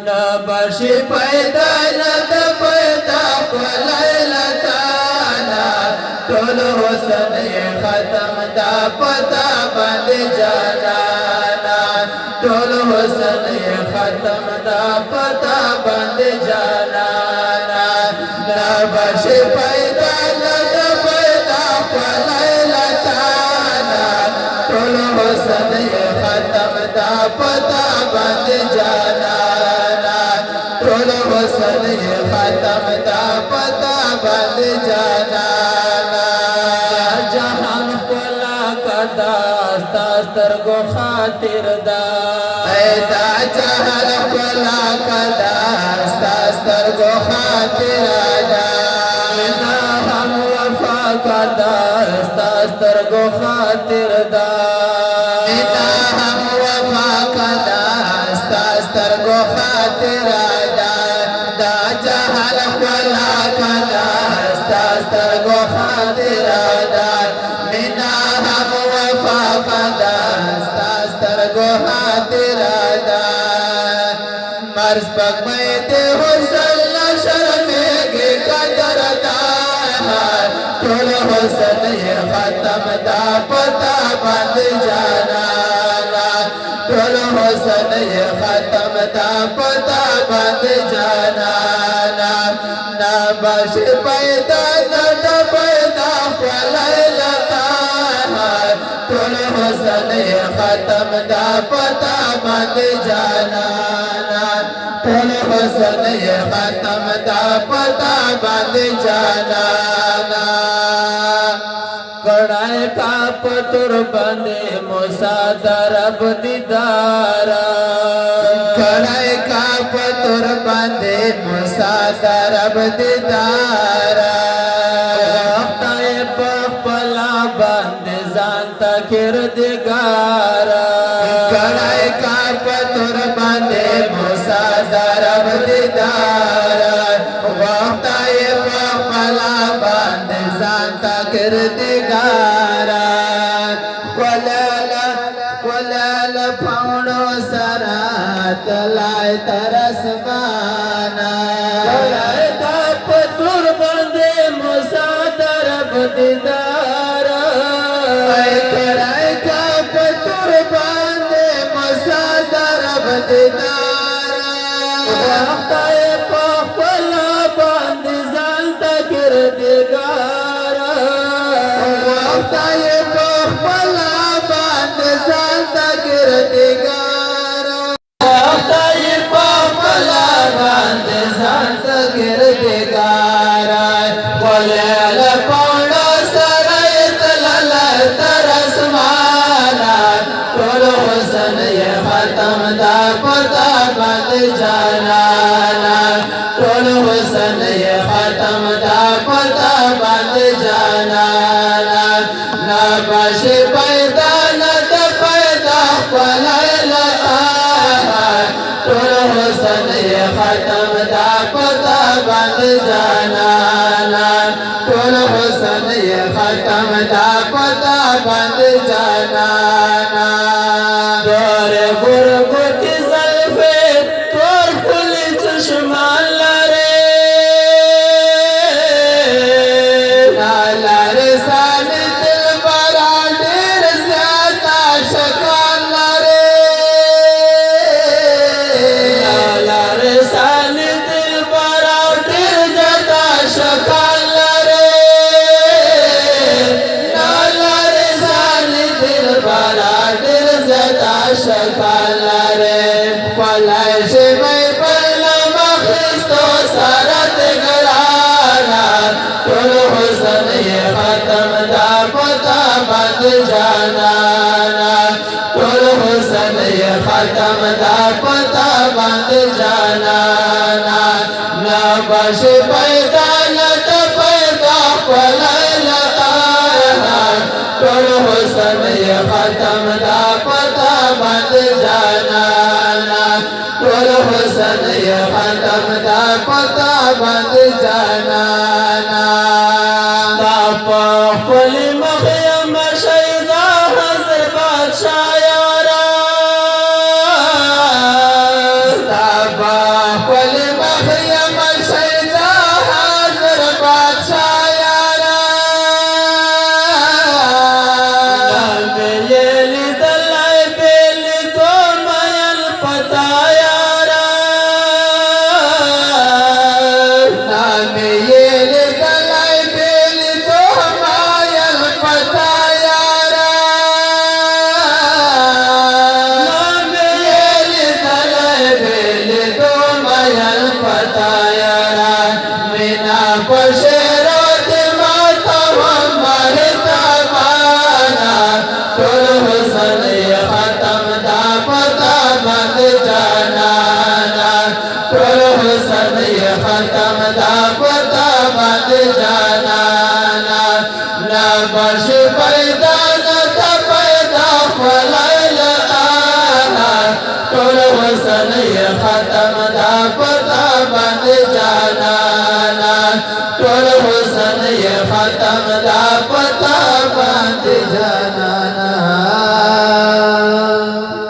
نبشي پیدا ند پیدا لیلتانا طول حسن ختم دا پتا بند جانانا طول حسن ختم دا پتا بند جانانا نبشي پیدا ند پیدا لیلتانا طول حسن ختم دا پتا بند جانانا طول حسن ختم دا پتا بند جانانا جہان کلا کدا ستر گو خاطر دا ایدا جہان کلا کدا ستر گو خاطر دا ایدا ہم وفا کدا ستر گو خاطر دا ایدا ہم وفا کدا ستر گو خاطر دا دا جہان کلا کدا ستر گو خاطر دا مینا ہم وفا کدا ستر گو خاطر دا مرز پک میں تے حسن شرمے گے قدر دا طول حسن ختم دا پتا بند جانانا طول حسن ختم دا پتا بند جانانا نبش پیدا ند پیدا لیلتانا طول حسن ختم دا پتا بند جانانا طول حسن ختم دا پتا بند جانانا کڑائے کا پتر بندے مسادر اب دیدارا کڑائے کا پتر بندے مسادر اب دیدارا وقتائے پخپلا بند زانتا کردگارا کڑائے کا پتر بندے مسادر اب دیدارا وقتائے پخپلا بند زانتا کردگارا ولال پاؤنو سرات لائے ترسمانا کڑائے کا پتر بندے مسادر اب دیدارا کڑائے کا پتر بندے مسادر اب دیدارا وقتائے پخپلا بند زانتا کردگارا وقتائے پخپلا بند زانتا کردگارا وقتائے پخپلا بند زانتا کردگارا ولیل پونا سرائت للر ترسمانا طول حسن ختم دا پتا بند جانانا طول حسن ختم دا پتا بند جانانا نبش پیدا ند پیدا لیلتانا طول حسن ختم دا پتا بند جانانا طول حسن ختم دا پتا بند جانانا دور گرگو کی زلفے تور کھلی چشمان لرے نالر سان دل برا دیر زیادہ شکان لرے نالر سان دل برا دیر زیادہ شکان لرے نالر سان دل برا دیر زیادہ شکان لرے پلائش میں پہلا مخستو سارت گرانا طول حسن ختم دا پتا بند جانانا طول حسن ختم دا پتا بند جانانا نبش پیدا ند پیدا لیلتانا طول حسن ختم دا پتا بند جانانا طول حسن ختم دا پتا بند جانانا پاپا پلی مخیم شیدہ حضر بادشاہ یارا تایرا مینا پشیرات ماتا مهتابانا ټول حسن ختم دا پتا بند جانانا ټول حسن ختم دا پتا بند جانانا نا بش پیدا نتا پیدا خلال آنا ټول حسن ختم دا پتا بند جانانا ټول حسن ختم دا پتا